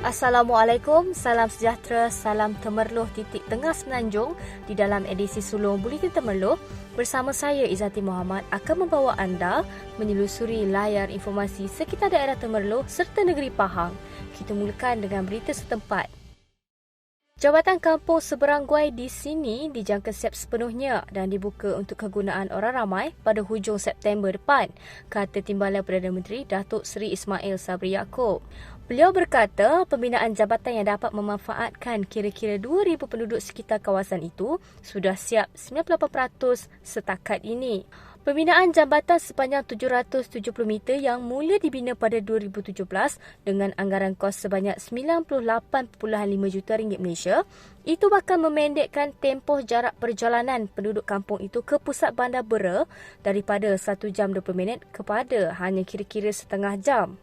Assalamualaikum, salam sejahtera, salam Temerloh titik tengah Semenanjung di dalam edisi sulung Buletin Temerloh. Bersama saya Izzati Muhammad akan membawa anda menyelusuri layar informasi sekitar daerah Temerloh serta negeri Pahang. Kita mulakan dengan berita setempat. Jabatan Kampung Seberang Guai di sini dijangka siap sepenuhnya dan dibuka untuk kegunaan orang ramai pada hujung September depan, kata Timbalan Perdana Menteri Datuk Seri Ismail Sabri Yaakob. Beliau berkata pembinaan jabatan yang dapat memanfaatkan kira-kira 2,000 penduduk sekitar kawasan itu sudah siap 98% setakat ini. Pembinaan jambatan sepanjang 770 meter yang mula dibina pada 2017 dengan anggaran kos sebanyak 98.5 juta ringgit Malaysia itu bakal memendekkan tempoh jarak perjalanan penduduk kampung itu ke pusat bandar Bera daripada 1 jam 20 minit kepada hanya kira-kira setengah jam.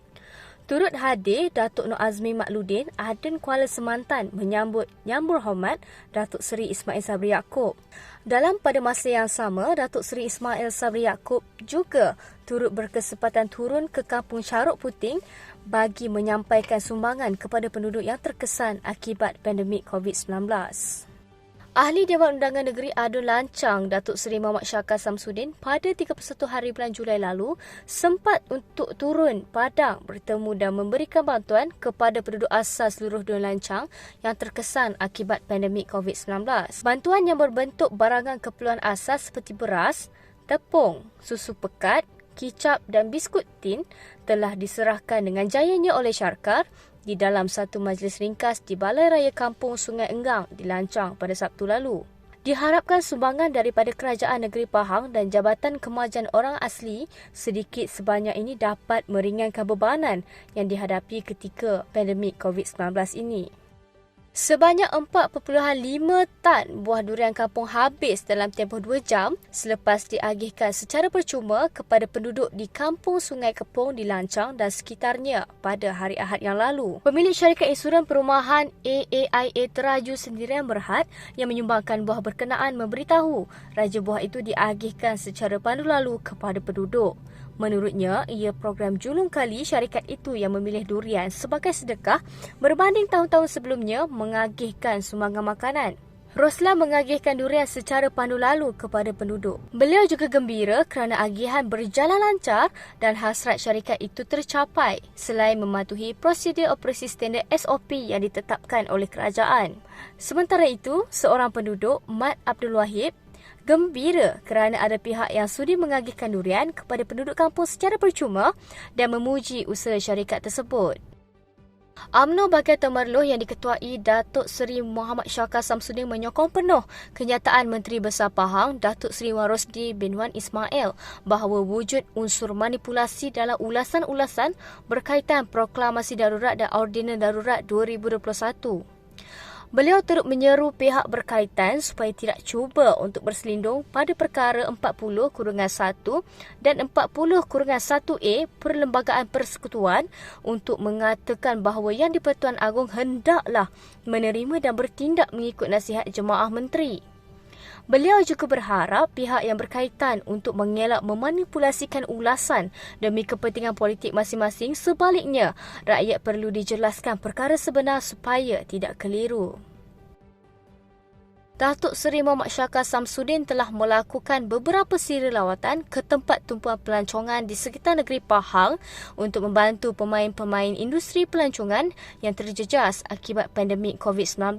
Turut hadir Datuk Nur Azmi Makludin, Aden Kuala Semantan menyambut Yang Berhormat Datuk Seri Ismail Sabri Yaakob. Dalam pada masa yang sama, Datuk Seri Ismail Sabri Yaakob juga turut berkesempatan turun ke Kampung Caruk Puting bagi menyampaikan sumbangan kepada penduduk yang terkesan akibat pandemik COVID-19. Ahli Dewan Undangan Negeri Adun Lancang, Datuk Seri Muhammad Syakar Samsudin pada 31 hari bulan Julai lalu sempat untuk turun padang bertemu dan memberikan bantuan kepada penduduk asal seluruh Dun Lancang yang terkesan akibat pandemik COVID-19. Bantuan yang berbentuk barangan keperluan asas seperti beras, tepung, susu pekat, kicap dan biskut tin telah diserahkan dengan jayanya oleh Syarkar di dalam satu majlis ringkas di Balai Raya Kampung Sungai Enggang di Lancang pada Sabtu lalu. Diharapkan sumbangan daripada Kerajaan Negeri Pahang dan Jabatan Kemajuan Orang Asli sedikit sebanyak ini dapat meringankan bebanan yang dihadapi ketika pandemik COVID-19 ini. Sebanyak 4.5 tan buah durian kampung habis dalam tempoh 2 jam selepas diagihkan secara percuma kepada penduduk di Kampung Sungai Kepong di Lancang dan sekitarnya pada hari Ahad yang lalu. Pemilik syarikat insurans perumahan AAIA Teraju Sendirian Berhad yang menyumbangkan buah berkenaan memberitahu raja buah itu diagihkan secara pandu lalu kepada penduduk. Menurutnya, ia program julung kali syarikat itu yang memilih durian sebagai sedekah berbanding tahun-tahun sebelumnya mengagihkan sumbangan makanan. Roslan mengagihkan durian secara pandu lalu kepada penduduk. Beliau juga gembira kerana agihan berjalan lancar dan hasrat syarikat itu tercapai selain mematuhi prosedur operasi standard SOP yang ditetapkan oleh kerajaan. Sementara itu, seorang penduduk, Mat Abdul Wahid, gembira kerana ada pihak yang sudi mengagihkan durian kepada penduduk kampung secara percuma dan memuji usaha syarikat tersebut. UMNO Bahagian Temerloh yang diketuai Datuk Seri Muhammad Syakar Samsudin menyokong penuh kenyataan Menteri Besar Pahang Datuk Seri Wan Rosdi bin Wan Ismail bahawa wujud unsur manipulasi dalam ulasan-ulasan berkaitan proklamasi darurat dan ordinan darurat 2021. Beliau turut menyeru pihak berkaitan supaya tidak cuba untuk berselindung pada perkara 40-1 dan 40-1A Perlembagaan Persekutuan untuk mengatakan bahawa Yang di-Pertuan Agong hendaklah menerima dan bertindak mengikut nasihat jemaah menteri. Beliau juga berharap pihak yang berkaitan untuk mengelak memanipulasikan ulasan demi kepentingan politik masing-masing. Sebaliknya, rakyat perlu dijelaskan perkara sebenar supaya tidak keliru. Datuk Seri Muhammad Syakar Samsudin telah melakukan beberapa siri lawatan ke tempat tumpuan pelancongan di sekitar negeri Pahang untuk membantu pemain-pemain industri pelancongan yang terjejas akibat pandemik COVID-19.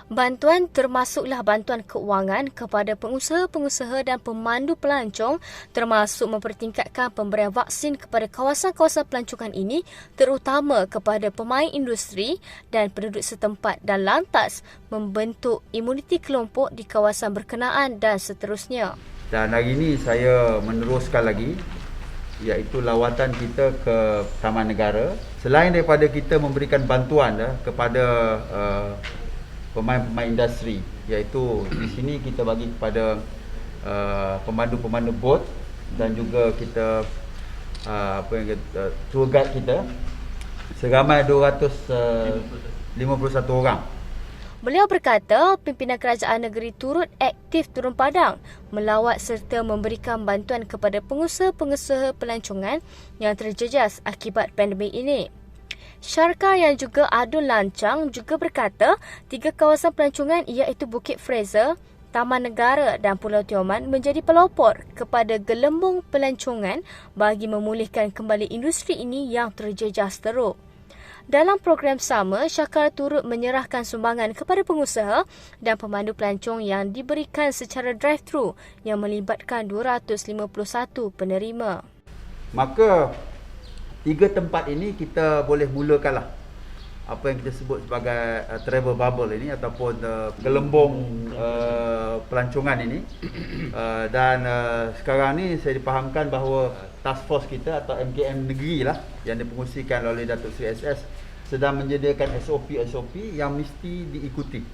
Bantuan termasuklah bantuan keuangan kepada pengusaha-pengusaha dan pemandu pelancong termasuk mempertingkatkan pemberian vaksin kepada kawasan-kawasan pelancongan ini terutama kepada pemain industri dan penduduk setempat dan lantas membentuk imuniti kelompok di kawasan berkenaan dan seterusnya. Dan hari ini saya meneruskan lagi iaitu lawatan kita ke Taman Negara. Selain daripada kita memberikan bantuan kepada pemain-pemain industri, iaitu di sini kita bagi kepada pemandu-pemandu bot dan juga kita tour guide kita seramai 251 orang. Beliau berkata pimpinan kerajaan negeri turut aktif turun padang, melawat serta memberikan bantuan kepada pengusaha-pengusaha pelancongan yang terjejas akibat pandemik ini. Syarka yang juga adun lancang juga berkata 3 kawasan pelancongan iaitu Bukit Fraser, Taman Negara dan Pulau Tioman menjadi pelopor kepada gelembung pelancongan bagi memulihkan kembali industri ini yang terjejas teruk. Dalam program sama, Syakar turut menyerahkan sumbangan kepada pengusaha dan pemandu pelancong yang diberikan secara drive-thru yang melibatkan 251 penerima. Maka 3 tempat ini kita boleh mulakanlah apa yang kita sebut sebagai travel bubble ini ataupun gelembung pelancongan ini. Dan sekarang ni saya dipahamkan bahawa task force kita atau MKM negeri lah yang dipengusikan oleh Datuk Seri SS sedang menyediakan SOP yang mesti diikuti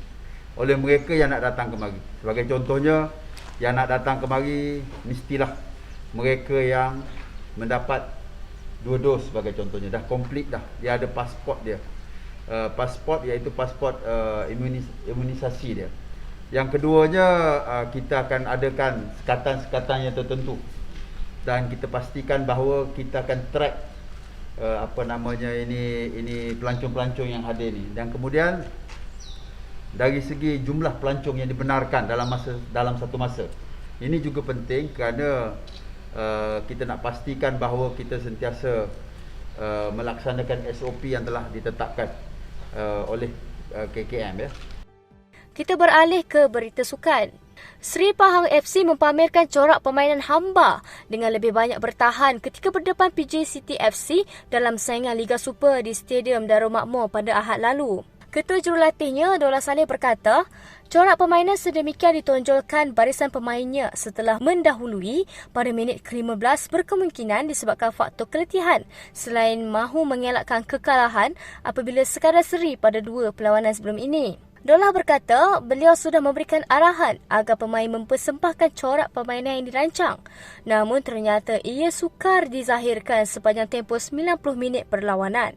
oleh mereka yang nak datang kemari. Sebagai contohnya, yang nak datang kemari mestilah mereka yang mendapat 2 dos sebagai contohnya, dah komplit dah, dia ada pasport dia. Pasport iaitu pasport imunisasi dia. Yang keduanya, kita akan adakan sekatan-sekatan yang tertentu dan kita pastikan bahawa kita akan track ini pelancong-pelancong yang hadir ni. Dan kemudian dari segi jumlah pelancong yang dibenarkan dalam satu masa, ini juga penting kerana kita nak pastikan bahawa kita sentiasa melaksanakan SOP yang telah ditetapkan oleh KKM ya. Kita beralih ke berita sukan. Seri Pahang FC mempamerkan corak permainan hamba dengan lebih banyak bertahan ketika berdepan PJ City FC dalam saingan Liga Super di Stadium Darul Makmur pada Ahad lalu. Ketua Jurulatihnya, Dollah Saleh berkata, corak permainan sedemikian ditonjolkan barisan pemainnya setelah mendahului pada minit ke-15 berkemungkinan disebabkan faktor keletihan selain mahu mengelakkan kekalahan apabila sekadar seri pada 2 perlawanan sebelum ini. Dollah berkata beliau sudah memberikan arahan agar pemain mempersembahkan corak permainan yang dirancang. Namun ternyata ia sukar dizahirkan sepanjang tempoh 90 minit perlawanan.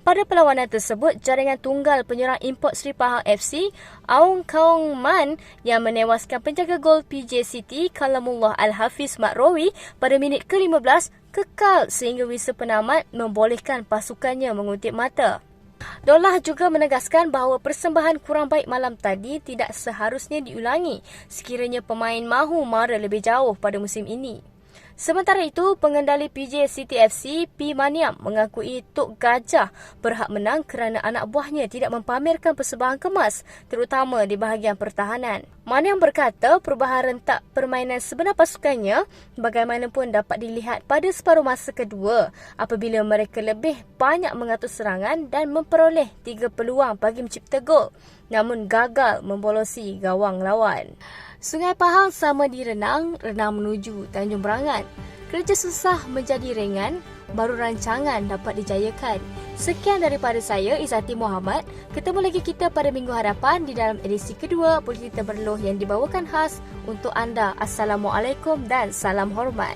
Pada perlawanan tersebut, jaringan tunggal penyerang import Seri Pahang FC, Aung Kaung Man yang menewaskan penjaga gol PJ City Kalamullah Al-Hafiz Makrowi pada minit ke-15 kekal sehingga wisa penamat membolehkan pasukannya mengutip mata. Dollah juga menegaskan bahawa persembahan kurang baik malam tadi tidak seharusnya diulangi sekiranya pemain mahu mara lebih jauh pada musim ini. Sementara itu, pengendali PJ City FC, P. Maniam, mengakui Tok Gajah berhak menang kerana anak buahnya tidak mempamerkan persembahan kemas, terutama di bahagian pertahanan. Maniam berkata perubahan rentak permainan sebenar pasukannya bagaimanapun dapat dilihat pada separuh masa kedua apabila mereka lebih banyak mengatur serangan dan memperoleh 3 peluang bagi mencipta gol, namun gagal membolosi gawang lawan. Sungai Pahang sama direnang, renang menuju Tanjung Berangan. Kerja susah menjadi ringan, baru rancangan dapat dijayakan. Sekian daripada saya, Izzati Muhammad. Ketemu lagi kita pada minggu hadapan di dalam edisi kedua Buletin Temerloh yang dibawakan khas untuk anda. Assalamualaikum dan salam hormat.